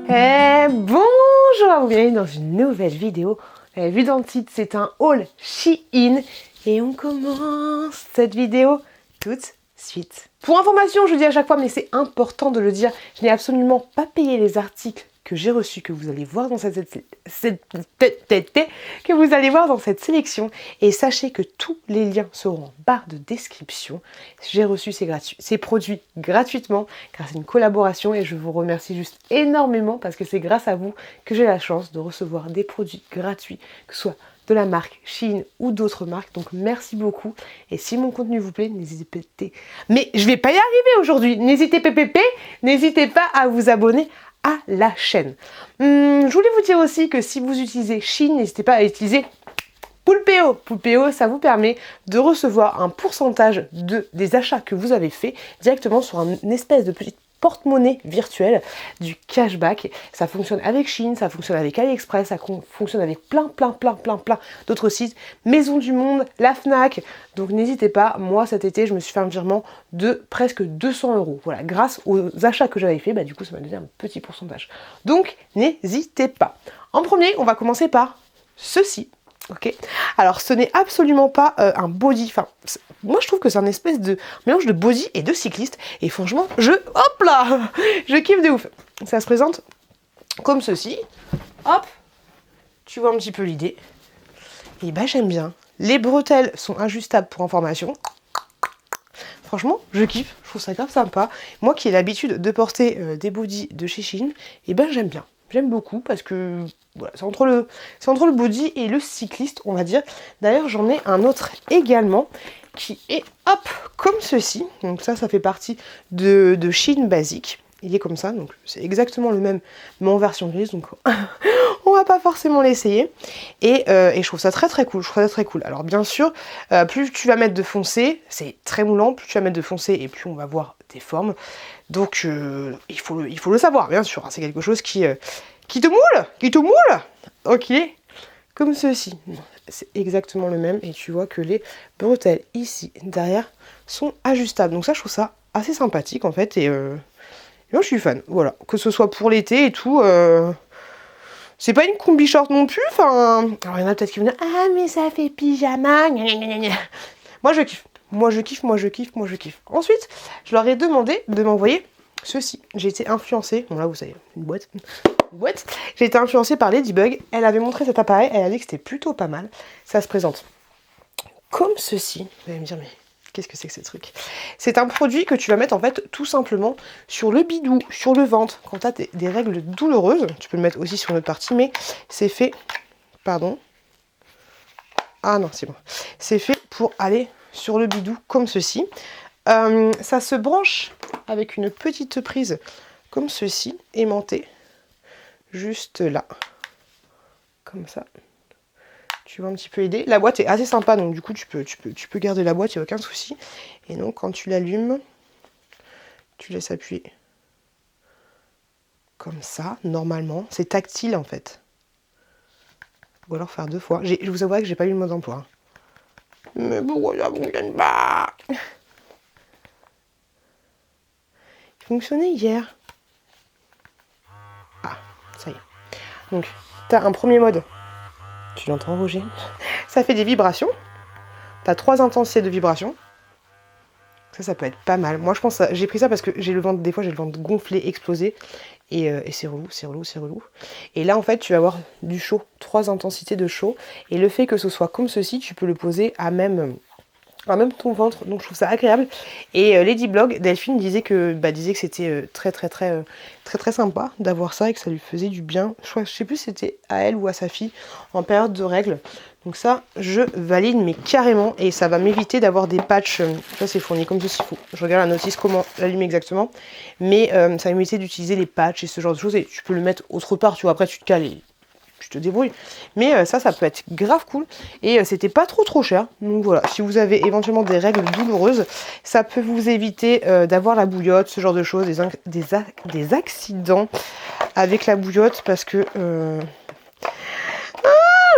Bonjour à vous, bienvenue dans une nouvelle vidéo. Vous avez vu dans le titre, c'est un haul Shein. Et on commence cette vidéo tout de suite. Pour information, je le dis à chaque fois, mais c'est important de le dire, je n'ai absolument pas payé les articles que j'ai reçus, que vous allez voir dans cette sélection. Et sachez que tous les liens seront en barre de description. J'ai reçu ces produits gratuitement grâce à une collaboration et je vous remercie juste énormément parce que c'est grâce à vous que j'ai la chance de recevoir des produits gratuits, que ce soit de la marque Shein ou d'autres marques. Donc merci beaucoup. Et si mon contenu vous plaît, n'hésitez pas. Mais je vais pas y arriver aujourd'hui. N'hésitez pas à vous abonner à la chaîne. Je voulais vous dire aussi que si vous utilisez Shein, n'hésitez pas à utiliser Poulpeo. Poulpeo, ça vous permet de recevoir un pourcentage des achats que vous avez fait directement sur une espèce de petite porte-monnaie virtuelle, du cashback. Ça fonctionne avec Shein, ça fonctionne avec AliExpress, ça fonctionne avec plein d'autres sites, Maison du Monde, la Fnac. Donc n'hésitez pas, moi cet été je me suis fait un virement de presque 200 €. Voilà, grâce aux achats que j'avais fait, du coup ça m'a donné un petit pourcentage. Donc n'hésitez pas. En premier, on va commencer par ceci. Ok, alors ce n'est absolument pas un body, enfin moi je trouve que c'est un espèce de mélange de body et de cycliste et franchement hop là, je kiffe de ouf. Ça se présente comme ceci, hop, tu vois un petit peu l'idée, et j'aime bien. Les bretelles sont ajustables pour information. Franchement, je kiffe, je trouve ça grave sympa. Moi qui ai l'habitude de porter des bodys de chez Shein, et j'aime bien. J'aime beaucoup parce que voilà, c'est entre le body et le cycliste, on va dire. D'ailleurs, j'en ai un autre également qui est, hop, comme ceci. Donc ça fait partie de Shein basique. Il est comme ça, donc c'est exactement le même, mais en version grise. Donc on va pas forcément l'essayer. Et je trouve ça très cool. Je trouve ça très cool. Alors bien sûr, plus tu vas mettre de foncé, c'est très moulant. Plus tu vas mettre de foncé et plus on va voir des formes. Donc il faut le savoir, bien sûr. C'est quelque chose qui te moule, ok, comme ceci. C'est exactement le même et tu vois que les bretelles ici derrière sont ajustables. Donc ça, je trouve ça assez sympathique en fait et moi je suis fan. Voilà, que ce soit pour l'été et tout. C'est pas une combi short non plus. Enfin, alors il y en a peut-être qui vont dire ah mais ça fait pyjama. Moi je kiffe. Ensuite, je leur ai demandé de m'envoyer ceci. J'ai été influencée. Bon là vous savez, une boîte. J'ai été influencée par Ladybug. Elle avait montré cet appareil. Elle a dit que c'était plutôt pas mal. Ça se présente comme ceci. Vous allez me dire mais qu'est-ce que c'est que ces trucs? C'est un produit que tu vas mettre en fait tout simplement sur le bidou, sur le ventre. Quand tu as des règles douloureuses, tu peux le mettre aussi sur une autre partie, mais c'est fait. Pardon. Ah non, c'est bon. C'est fait pour aller sur le bidou comme ceci. Ça se branche avec une petite prise comme ceci, aimantée, juste là, comme ça. Tu vas un petit peu aider. La boîte est assez sympa, donc du coup tu peux garder la boîte, il n'y a aucun souci. Et donc quand tu l'allumes, tu laisses appuyer comme ça, normalement. C'est tactile en fait. Ou alors faire 2 fois. Je vous avouerai que j'ai pas lu le mode d'emploi. Mais pourquoi ça fonctionne pas? Il fonctionnait hier. Ah, ça y est. Donc, tu as un premier mode. Tu l'entends, Roger? Ça fait des vibrations. Tu as 3 intensités de vibrations. Ça peut être pas mal. Moi, je pense, j'ai pris ça parce que j'ai le ventre, des fois, j'ai le ventre gonflé, explosé. Et c'est relou. Et là, en fait, tu vas avoir du chaud. 3 intensités de chaud. Et le fait que ce soit comme ceci, tu peux le poser à même ton ventre. Donc, je trouve ça agréable. Et Ladyblog, Delphine disait que c'était très sympa d'avoir ça et que ça lui faisait du bien. Je sais plus si c'était à elle ou à sa fille en période de règles. Donc ça, je valide, mais carrément. Et ça va m'éviter d'avoir des patchs. Ça, c'est fourni comme ceci. Je regarde la notice comment l'allumer exactement. Mais ça va m'éviter d'utiliser les patchs et ce genre de choses. Et tu peux le mettre autre part, tu vois. Après, tu te cales et tu te débrouilles. Mais ça peut être grave cool. Et c'était pas trop cher. Donc voilà, si vous avez éventuellement des règles douloureuses, ça peut vous éviter d'avoir la bouillotte, ce genre de choses, des accidents avec la bouillotte. Parce que...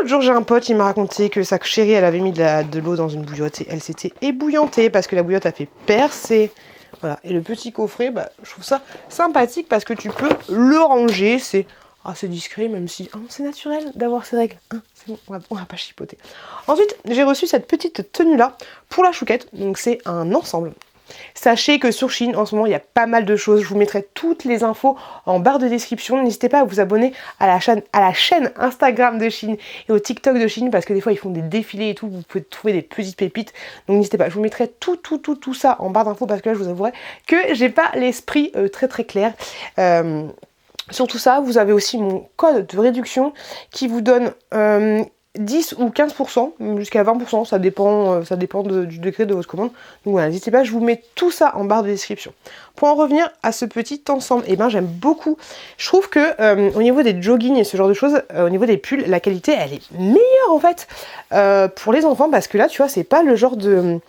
L'autre jour, j'ai un pote, il m'a raconté que sa chérie, elle avait mis de l'eau dans une bouillotte et elle s'était ébouillantée parce que la bouillotte a fait percer. Voilà, et le petit coffret, bah, je trouve ça sympathique parce que tu peux le ranger, c'est assez discret, même si c'est naturel d'avoir ces règles. Hein, c'est bon, on va pas chipoter. Ensuite, j'ai reçu cette petite tenue-là pour la chouquette, donc c'est un ensemble. Sachez que sur Shein, en ce moment, il y a pas mal de choses. Je vous mettrai toutes les infos en barre de description. N'hésitez pas à vous abonner à la chaîne Instagram de Shein et au TikTok de Shein parce que des fois, ils font des défilés et tout. Vous pouvez trouver des petites pépites. Donc n'hésitez pas. Je vous mettrai tout ça en barre d'infos parce que là, je vous avouerai que j'ai pas l'esprit très clair. Sur tout ça, vous avez aussi mon code de réduction qui vous donne 10 ou 15%, jusqu'à 20%, ça dépend du degré de votre commande. Donc voilà, n'hésitez pas, je vous mets tout ça en barre de description. Pour en revenir à ce petit ensemble, et ben j'aime beaucoup. Je trouve que au niveau des joggings et ce genre de choses, au niveau des pulls, la qualité elle est meilleure en fait pour les enfants parce que là tu vois c'est pas le genre de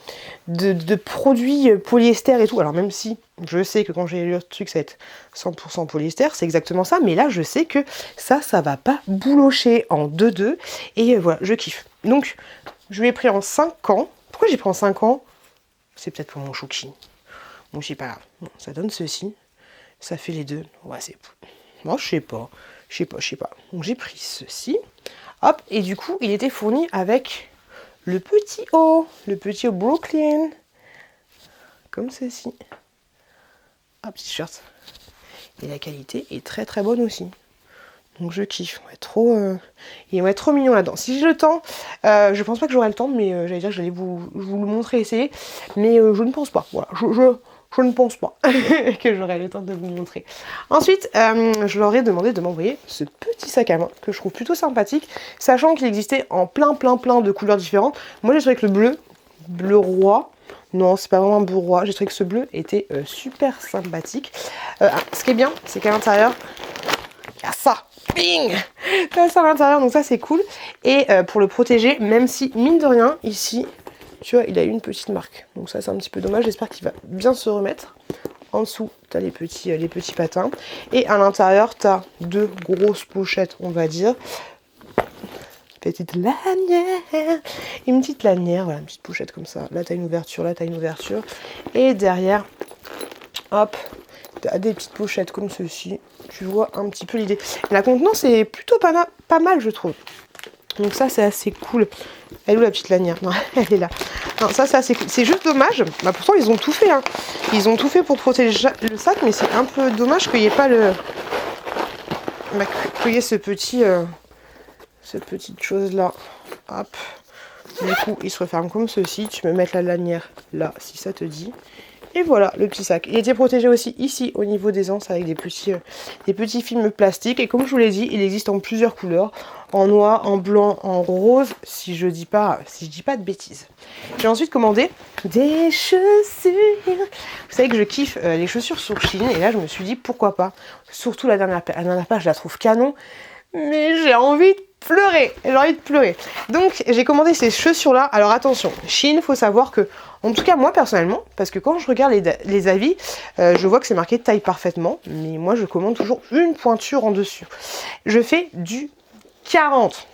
produits polyester et tout. Alors même si je sais que quand j'ai lu le truc ça va être 100% polyester, c'est exactement ça, mais là je sais que ça va pas boulocher en 2-2 et voilà, je kiffe. Donc je l'ai pris en 5 ans. Pourquoi j'ai pris en 5 ans? C'est peut-être pour mon chouki. Bon, je sais pas grave. Bon, ça donne ceci. Ça fait les deux. Ouais, c'est... Moi, je sais pas. Donc, j'ai pris ceci. Hop. Et du coup, il était fourni avec le petit haut. Le petit haut Brooklyn. Comme ceci. Hop, t-shirt. Et la qualité est très bonne aussi. Donc, je kiffe. Il va être trop mignon là-dedans. Si j'ai le temps, je pense pas que j'aurai le temps, mais j'allais dire que j'allais vous le montrer, essayer. Mais je ne pense pas. Voilà. Je ne pense pas que j'aurai le temps de vous montrer. Ensuite, je leur ai demandé de m'envoyer ce petit sac à main que je trouve plutôt sympathique, sachant qu'il existait en plein de couleurs différentes. Moi, j'ai trouvé que le bleu roi, non, c'est pas vraiment un bleu roi, j'ai trouvé que ce bleu était super sympathique. Ce qui est bien, c'est qu'à l'intérieur, il y a ça. Bing! Ça à l'intérieur, donc ça c'est cool. Et pour le protéger, même si, mine de rien, ici... Tu vois, il a eu une petite marque. Donc ça, c'est un petit peu dommage. J'espère qu'il va bien se remettre. En dessous, tu as les petits patins. Et à l'intérieur, tu as 2 grosses pochettes, on va dire. Petite lanière. Une petite lanière, voilà, une petite pochette comme ça. Là, tu as une ouverture, là, tu as une ouverture. Et derrière, hop, tu as des petites pochettes comme ceci. Tu vois un petit peu l'idée. La contenance est plutôt pas mal, je trouve. Donc ça, c'est assez cool. Elle est où la petite lanière? Non, elle est là. Non, ça, c'est assez cool. C'est juste dommage. Bah, pourtant, ils ont tout fait. Hein. Ils ont tout fait pour protéger le sac, mais c'est un peu dommage qu'il n'y ait pas le... Bah, qu'il y ait ce petit... cette petite chose-là. Hop. Du coup, il se referme comme ceci. Tu peux mettre la lanière là, si ça te dit. Et voilà, le petit sac. Il était protégé aussi ici, au niveau des anses, avec des petits films plastiques. Et comme je vous l'ai dit, il existe en plusieurs couleurs. En noir, en blanc, en rose, si je dis pas de bêtises. J'ai ensuite commandé des chaussures. Vous savez que je kiffe les chaussures sur Shein. Et là, je me suis dit, pourquoi pas. Surtout la dernière paire. La dernière paire, je la trouve canon. Mais j'ai envie de pleurer. Donc, j'ai commandé ces chaussures-là. Alors, attention, Shein, il faut savoir que, en tout cas, moi, personnellement, parce que quand je regarde les avis, je vois que c'est marqué taille parfaitement. Mais moi, je commande toujours une pointure en dessus. Je fais du 40,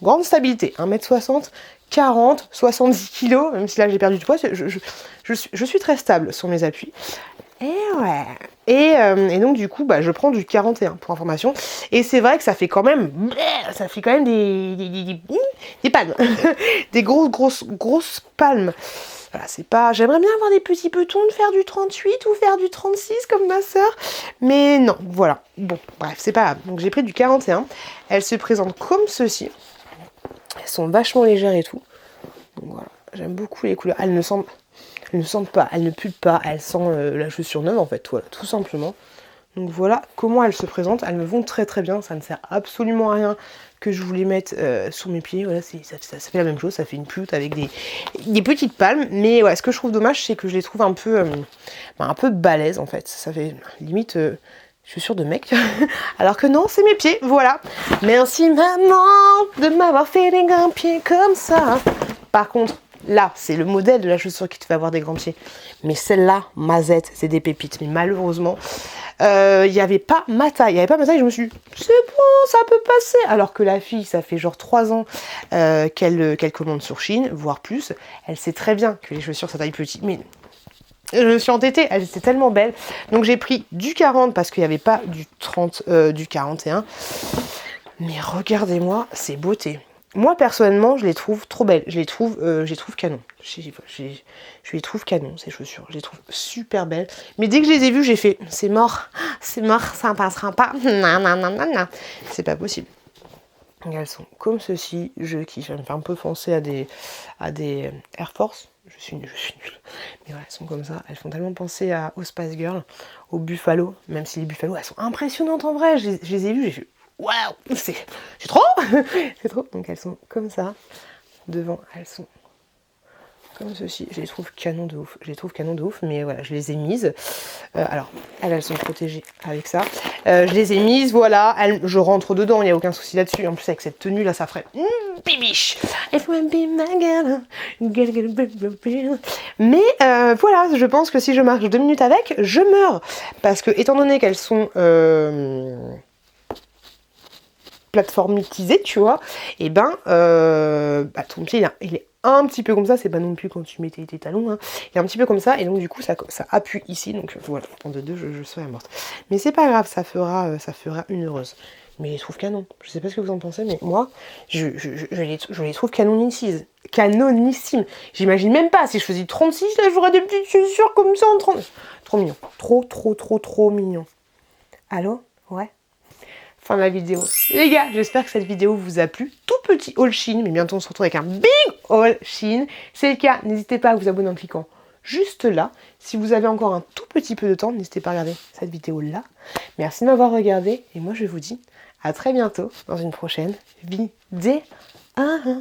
grande stabilité, 1m60, 40, 70 kg, même si là j'ai perdu du poids, je suis très stable sur mes appuis. Et ouais. Et donc du coup, bah, je prends du 41 pour information. Et c'est vrai que ça fait quand même des palmes, des grosses palmes. Voilà, c'est pas... J'aimerais bien avoir des petits petons, faire du 38 ou faire du 36 comme ma sœur. Mais non, voilà. Bon, bref, c'est pas grave. Donc j'ai pris du 41. Elles se présentent comme ceci. Elles sont vachement légères et tout. Donc voilà, j'aime beaucoup les couleurs. Elles ne sentent pas, elles ne puent pas. Elles sentent la chaussure neuve en fait, voilà, tout simplement. Donc voilà comment elles se présentent. Elles me vont très bien. Ça ne sert absolument à rien que je vous les mette sur mes pieds. Voilà, ça fait la même chose. Ça fait une pute avec des petites palmes. Mais ouais, ce que je trouve dommage, c'est que je les trouve un peu balèzes en fait. Ça fait limite chaussures de mec. Alors que non, c'est mes pieds. Voilà. Merci maman de m'avoir fait des grands pieds comme ça. Par contre, là, c'est le modèle de la chaussure qui te fait avoir des grands pieds. Mais celle-là, Mazette, c'est des pépites. Mais malheureusement, il n'y avait pas ma taille. Je me suis dit, c'est bon, ça peut passer. Alors que la fille, ça fait genre 3 ans qu'elle commande sur Shein, voire plus. Elle sait très bien que les chaussures, ça taille petit. Mais Je me suis entêtée, elles étaient tellement belles. Donc j'ai pris du 40 parce qu'il n'y avait pas du 30, du 41. Mais regardez-moi ces beautés. Moi, personnellement, je les trouve trop belles. Je les trouve canon. Je les trouve canon, ces chaussures. Je les trouve super belles. Mais dès que je les ai vues, j'ai fait, c'est mort, ça ne passera pas. Non. C'est pas possible. Elles sont comme ceci. Je kiffe. Elles me font un peu penser à des Air Force. Je suis nulle. Mais voilà, elles sont comme ça. Elles font tellement penser aux Spice Girls, aux Buffalo. Même si les Buffalo, elles sont impressionnantes en vrai. Je les ai vues, j'ai fait waouh, c'est trop c'est trop. Donc elles sont comme ça. Devant, elles sont comme ceci. Je les trouve canon de ouf. Mais voilà, je les ai mises. Alors, elles sont protégées avec ça. Je les ai mises, voilà. Je rentre dedans, il n'y a aucun souci là-dessus. En plus, avec cette tenue, là, ça ferait bibiche. Mais voilà, je pense que si je marche 2 minutes avec, je meurs. Parce que, étant donné qu'elles sont plateformitisées, tu vois, et ton pied, il est un petit peu comme ça, c'est pas non plus quand tu mettais tes talons, hein. Il est un petit peu comme ça, et donc du coup ça appuie ici, donc voilà, en deux, je serais morte. Mais c'est pas grave, ça fera une heureuse. Mais je les trouve canon, je sais pas ce que vous en pensez, mais moi, je les trouve canonissimes. J'imagine même pas, si je faisais 36, là j'aurais des petites chaussures comme ça en 30. Trop mignon, trop mignon. Allô? Ouais? Fin de la vidéo. Les gars, j'espère que cette vidéo vous a plu. Tout petit haul Shein, mais bientôt on se retrouve avec un big haul Shein. Si c'est le cas, n'hésitez pas à vous abonner en cliquant juste là. Si vous avez encore un tout petit peu de temps, n'hésitez pas à regarder cette vidéo là. Merci de m'avoir regardé et moi je vous dis à très bientôt dans une prochaine vidéo.